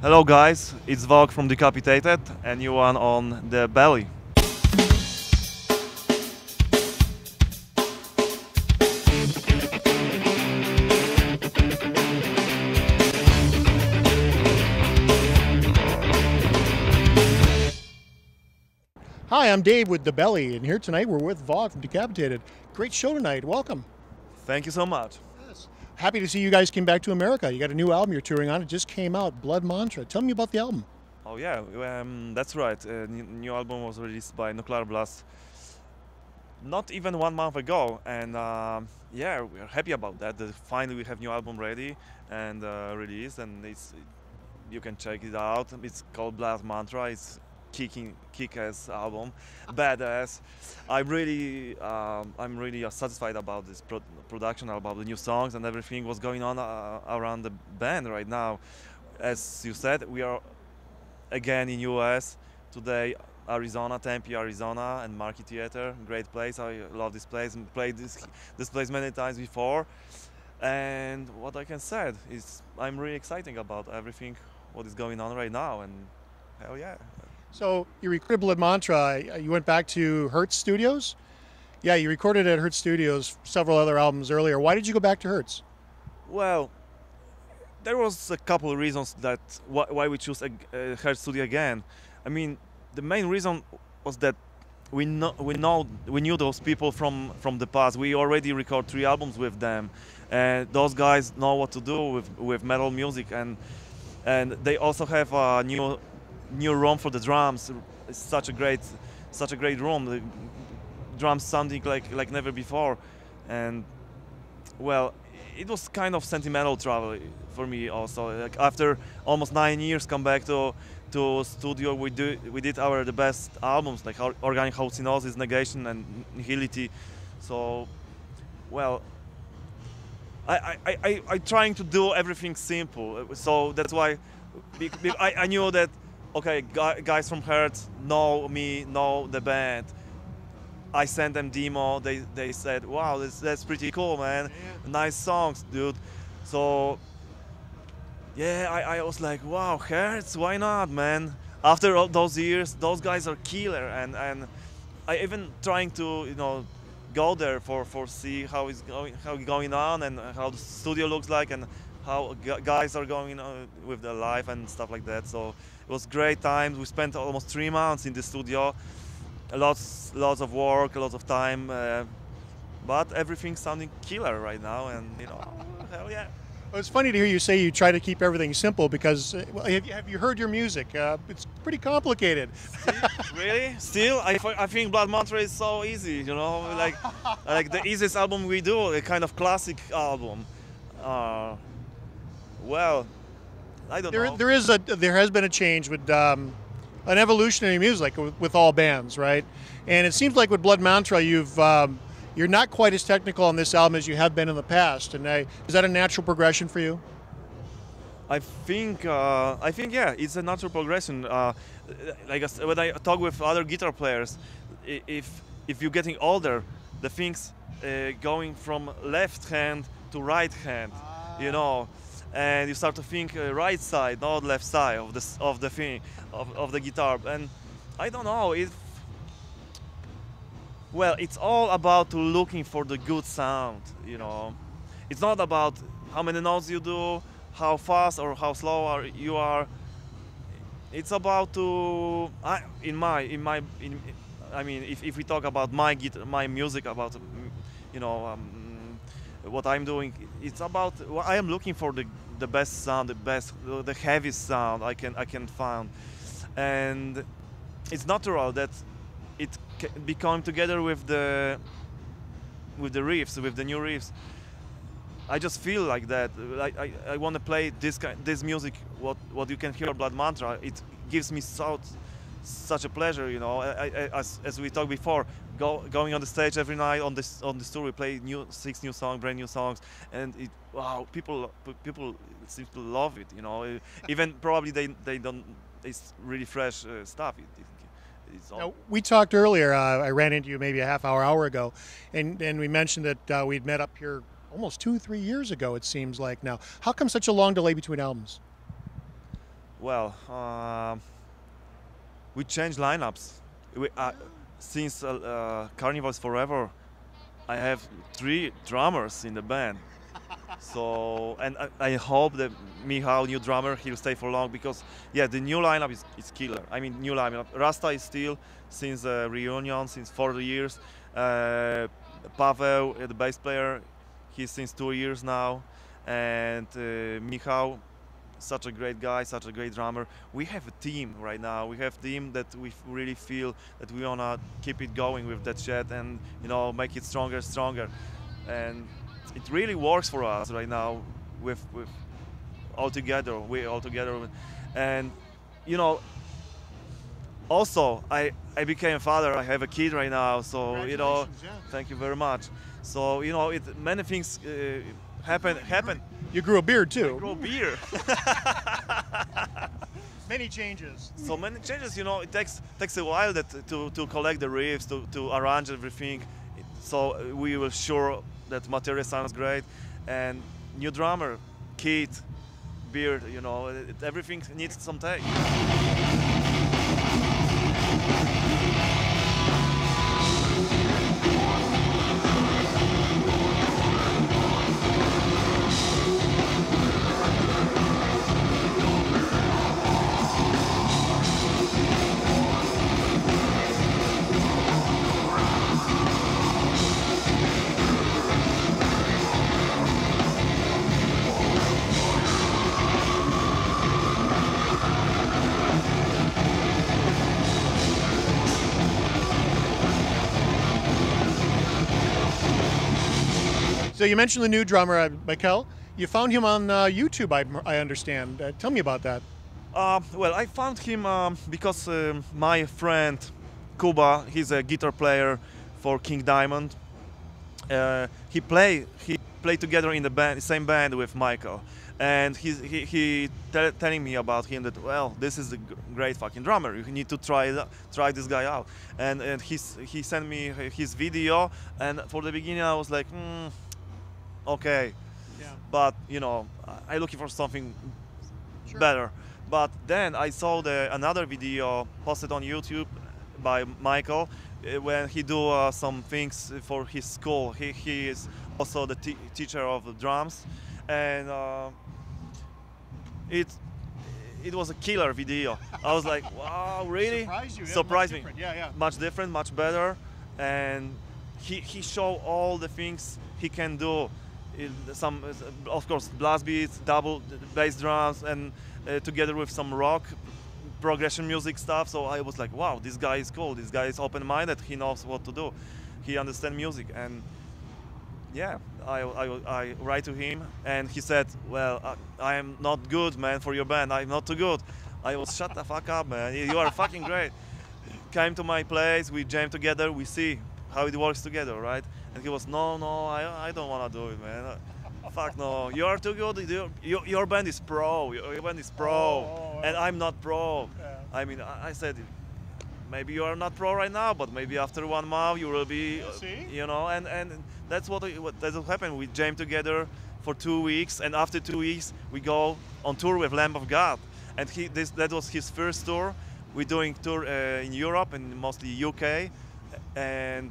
Hello guys, it's Vogg from Decapitated and you are on DaBelly. Hi, I'm Dave with DaBelly, and here tonight we're with Vogg from Decapitated. Great show tonight. Welcome. Thank you so much. Yes. Happy to see you guys came back to America. You got a new album you're touring on. It just came out, Blood Mantra. Tell me about the album. Oh yeah, that's right. New album was released by Nuclear Blast not even 1 month ago, and yeah, we're happy about that. Finally, we have new album ready and released, and you can check it out. It's called Blood Mantra. It's kick-ass album, badass. I'm really satisfied about this production, about the new songs and everything what's going on around the band right now. As you said, we are again in US today, Arizona, Tempe, Arizona, and Marquee Theater. Great place. I love this place and played this place many times before. And what I can say is I'm really excited about everything what is going on right now, and hell yeah. So you recorded Blood Mantra. You went back to Hertz Studios? Yeah, you recorded at Hertz Studios several other albums earlier. Why did you go back to Hertz? Well, there was a couple of reasons that why we choose Hertz Studio again. I mean, the main reason was that we knew those people from the past. We already recorded 3 albums with them, and those guys know what to do with metal music, and they also have a new room for the drums. It's such a great room. The drums sounding like never before, and well, it was kind of sentimental travel for me also. Like after almost 9 years, come back to studio. We did the best albums like Organic Hallucinosis, Negation, and Nihility. So, well, I trying to do everything simple. So that's why I knew that. Okay, guys from Hertz know me, know the band. I sent them demo. They said, "Wow, that's pretty cool, man. Yeah. Nice songs, dude." So yeah, I was like, "Wow, Hertz, why not, man?" After all those years, those guys are killer, and I even trying to go there for see how it's going on and how the studio looks like and how guys are going with their life and stuff like that. So it was great times. We spent almost 3 months in the studio, lots of work, lots of time, but everything's sounding killer right now, and hell yeah. Well, it's funny to hear you say you try to keep everything simple because have you heard your music? It's pretty complicated. Really? Still, I think Blood Mantra is so easy, like the easiest album we do, a kind of classic album. Well, I don't know. There has been a change with an evolutionary music with all bands, right? And it seems like with Blood Mantra, you're not quite as technical on this album as you have been in the past. And is that a natural progression for you? I think yeah, it's a natural progression. Like when I talk with other guitar players, if you're getting older, the things going from left hand to right hand, and you start to think right side, not left side of the guitar. And I don't know if. Well, it's all about looking for the good sound. It's not about how many notes you do, how fast or how slow you are. It's about if we talk about my music, about what I'm doing, it's about I am looking for the best sound, the heaviest sound I can find, and it's natural that it be coming together with the riffs, with the new riffs. I just feel like that. I want to play this music. What you can hear Blood Mantra. It gives me such a pleasure. As we talked before, going on the stage every night on this tour, we play 6 new songs, brand new songs, and wow, people seem to love it. Even probably they don't. It's really fresh stuff. Now, we talked earlier. I ran into you maybe a hour ago, and we mentioned that we'd met up here almost 2-3 years ago. It seems like now. How come such a long delay between albums? Well, we changed lineups. We, since Carnival's Forever, I have 3 drummers in the band. So, and I hope that Michał, new drummer, he'll stay for long because, yeah, the new lineup is killer. I mean, new lineup. Rasta is still since the reunion, since 40 years. Paweł, the bass player, he's since 2 years now. And Michał, such a great guy, such a great drummer. We have a team right now. We have a team that we really feel that we wanna keep it going with that shit and, you know, make it stronger, stronger. And it really works for us right now with all together. We all together, and you know. Also, I became a father. I have a kid right now, so you know. Yeah. Thank you very much. So you know, many things happen. You grew a beard too. I grew a beard. Many changes. So many changes. You know, it takes a while to collect the riffs, to arrange everything. So we were sure that material sounds great, and new drummer, kid, beard. You know, everything needs some take. So you mentioned the new drummer, Michał. You found him on YouTube, I understand. Tell me about that. Well, I found him because my friend Kuba, he's a guitar player for King Diamond. He played together in the same band with Michael, and he telling me about him that, well, this is a great fucking drummer. You need to try this guy out. And he sent me his video, and for the beginning I was like, okay, Yeah. but you know, I looking for something Sure. better. But then I saw another video posted on YouTube by Michael when he do some things for his school. He is also the teacher of the drums, and it was a killer video. I was like, wow, really? Surprised you? Yeah, Surprised much me. different. Yeah, yeah. Much different, much better, and he showed all the things he can do. Some, of course, blast beats, double bass drums, and together with some rock progression music stuff. So I was like, wow, this guy is cool. This guy is open-minded. He knows what to do. He understands music, and yeah, I write to him, and he said, well, I am not good, man, for your band. I'm not too good. I was, shut the fuck up, man. You are fucking great. Came to my place. We jammed together. We see how it works together, right? And he was, no, I don't want to do it, man. Fuck no, you're too good. Your band is pro. Your band is pro, and I'm not pro. Yeah. I mean, I said, maybe you are not pro right now, but maybe after 1 month you will be, See? you know. And that's what happened. We jammed together for 2 weeks, and after 2 weeks we go on tour with Lamb of God, and that was his first tour. We're doing tour in Europe and mostly UK, and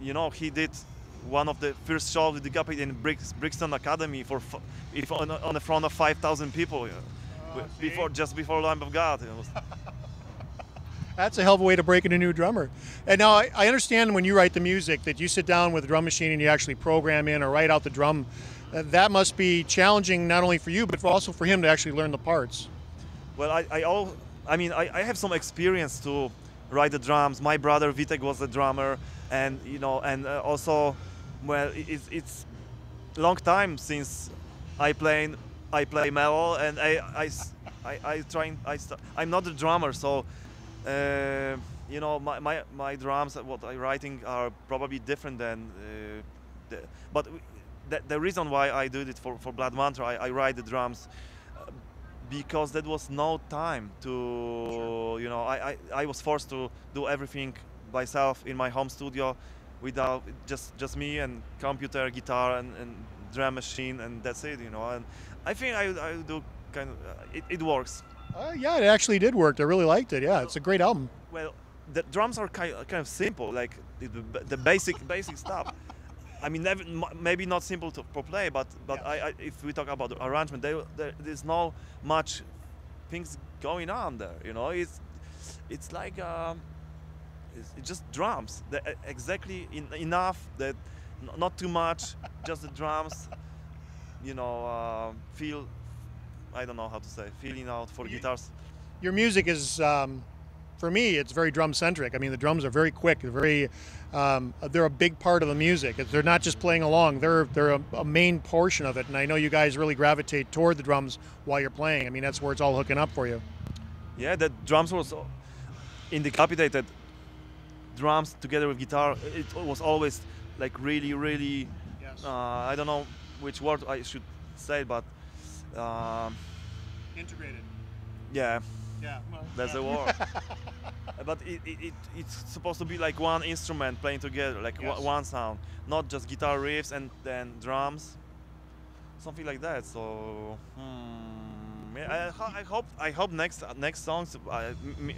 you know, he did one of the first shows with Decapitated in Brixton Academy on the front of 5,000 people, just before Lamb of God. That's a hell of a way to break in a new drummer. And now I understand when you write the music that you sit down with a drum machine and you actually program in or write out the drum. That must be challenging not only for you but also for him to actually learn the parts. Well, I have some experience to write the drums. My brother Vitek was the drummer, and you know, and also, well, it's long time since I play metal, and I'm not a drummer, so you know, my drums, what I'm writing are probably different than but the reason why I did it for Blood Mantra, I write the drums because there was no time to, you know, I was forced to do everything myself in my home studio without just me and computer, guitar, and drum machine, and that's it, you know. And I think I do kind of, it works. Yeah, it actually did work. I really liked it. Yeah, it's a great album. Well, the drums are kind of simple, like the basic stuff. I mean, maybe not simple to play, but Yeah. if we talk about the arrangement, there's no much things going on there. You know, it's like it's just drums. Exactly enough that not too much, just the drums. You know, feel. I don't know how to say. Feeling out for guitars. Your music is, for me, it's very drum centric. I mean, the drums are very quick. They're a big part of the music. They're not just playing along. They're a main portion of it. And I know you guys really gravitate toward the drums while you're playing. I mean, that's where it's all hooking up for you. Yeah, the drums was in Decapitated. Drums together with guitar. It was always like really, really. Yes. I don't know which word I should say, but. Integrated. Yeah. Yeah. Well, That's the word. But it's supposed to be like one instrument playing together, like Yes. one sound, not just guitar riffs and then drums, something like that. So yeah, I hope next songs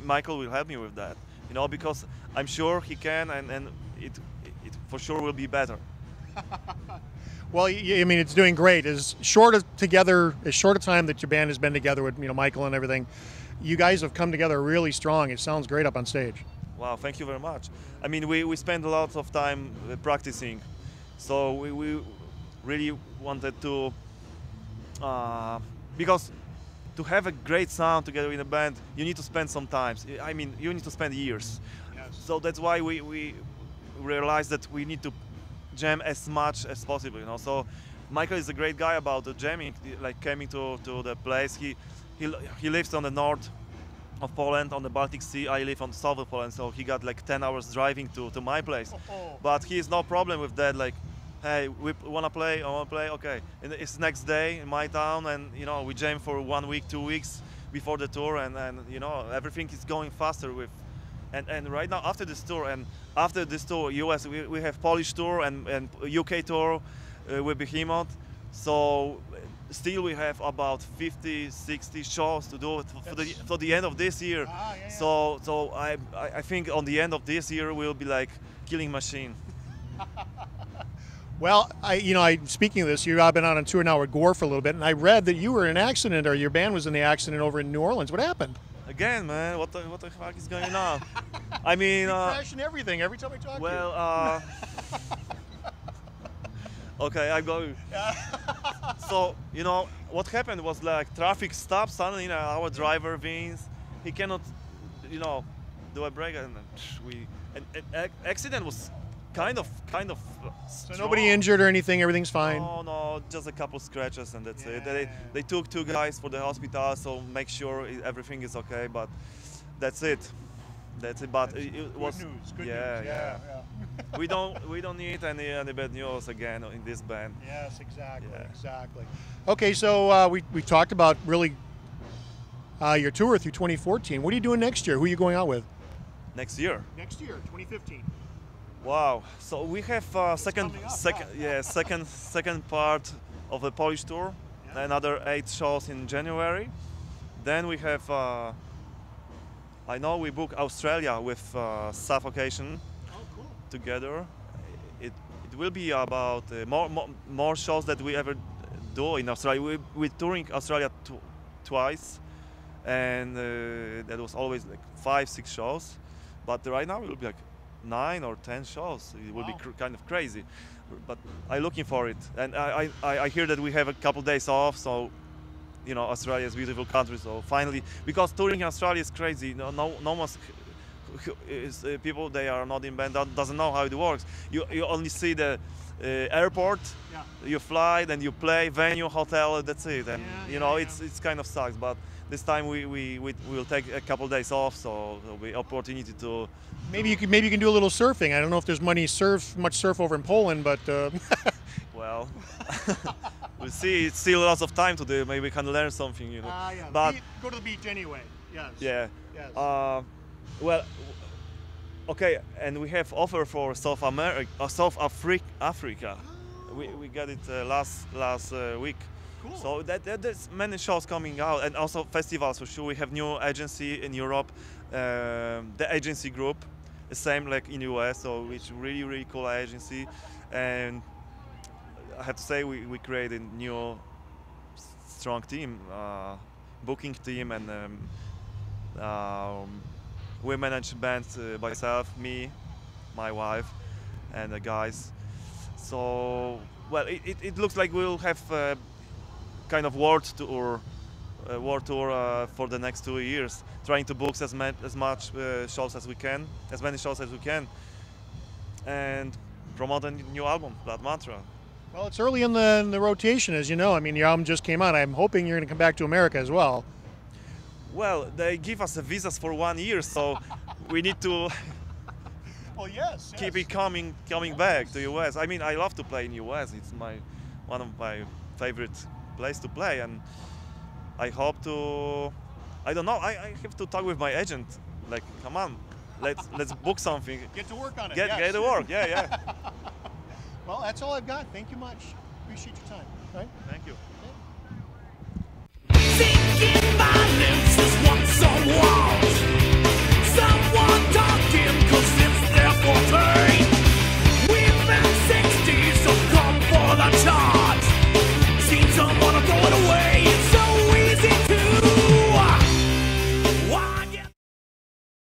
Michael will help me with that, you know, because I'm sure he can, and it for sure will be better. Well, I mean, it's doing great. As short a time that your band has been together with, you know, Michael and everything, you guys have come together really strong. It sounds great up on stage. Wow, thank you very much. I mean, we spent a lot of time practicing, so we really wanted to, because to have a great sound together in a band, you need to spend some time. I mean, you need to spend years. Yes. So that's why we realized that we need to jam as much as possible, you know. So Michael is a great guy about the jamming, like coming to the place. He lives on the north of Poland, on the Baltic Sea. I live on the south of Poland, so he got like 10 hours driving to my place. But he has no problem with that. Like, hey, we wanna play, okay. And it's next day in my town, and you know, we jam for 1 week, 2 weeks before the tour, and you know, everything is going faster with. And right now, after this tour, US, we have Polish tour and UK tour with Behemoth. So still we have about 50, 60 shows to do for the end of this year. Yeah. So I think on the end of this year we'll be like killing machine. Well, speaking of this, you've been on a tour now with Gore for a little bit, and I read that you were in an accident, or your band was in the accident over in New Orleans. What happened? Again, man, what the fuck is going on? I mean, crashing everything every time I talk to you. Well, okay, I go. So you know what happened was like traffic stopped suddenly. Our driver Vince, he cannot, you know, do a break, and accident was kind of. So nobody injured or anything. Everything's fine. No, just a couple scratches, and that's it. They took 2 guys for the hospital, so make sure everything is okay. But that's it. But it was good news. Good yeah, news. yeah. we don't need any bad news again in this band. Yes, exactly. Yeah. Exactly. Okay, so we talked about really your tour through 2014. What are you doing next year? Who are you going out with? Next year. Next year, 2015. Wow. So we have second part of the Polish tour. Yeah. Another 8 shows in January. Then we have. I know we book Australia with Suffocation. Oh, cool. Together. It will be about more shows that we ever do in Australia. We're touring Australia twice, and that was always like 5-6 shows. But right now it will be like 9 or 10 shows. It will be kind of crazy, but I'm looking for it. And I hear that we have a couple days off, so you know, Australia is a beautiful country. So finally, because touring in Australia is crazy. No one people they are not in band doesn't know how it works. You only see the airport, Yeah. you fly, then you play, venue, hotel, that's it. And Yeah, you know, yeah. it's kind of sucks. But this time we will take a couple days off, so there'll be opportunity to. Maybe you can do a little surfing. I don't know if there's much surf over in Poland, but Well, we'll see. It's still lots of time to do. Maybe we can learn something, you know. yeah. But Go to the beach anyway. Yes. yeah. Yes. Well, okay, and we have offer for South Africa. We got it last week. Cool. So there's many shows coming out, and also festivals for sure. We have new agency in Europe, the agency group, the same like in US, so it's really cool agency, and I have to say we created a new strong team, booking team, and we manage bands by myself, me, my wife, and the guys. So well, it looks like we'll have kind of world tour for the next 2 years, trying to book as much shows as we can, as many shows as we can, and promote a new album, Blood Mantra. Well, it's early in the rotation, as you know. I mean, your album just came out. I'm hoping you're going to come back to America as well. Well, they give us the visas for 1 year, so we need to Well, yes. keep it coming back to US. I mean, I love to play in US. It's one of my favorite place to play, and I hope to. I don't know. I have to talk with my agent. Like, come on, let's book something. Get to work on it. Get to work. Yeah. Well, that's all I've got. Thank you much. Appreciate your time. Right? Thank you. Okay.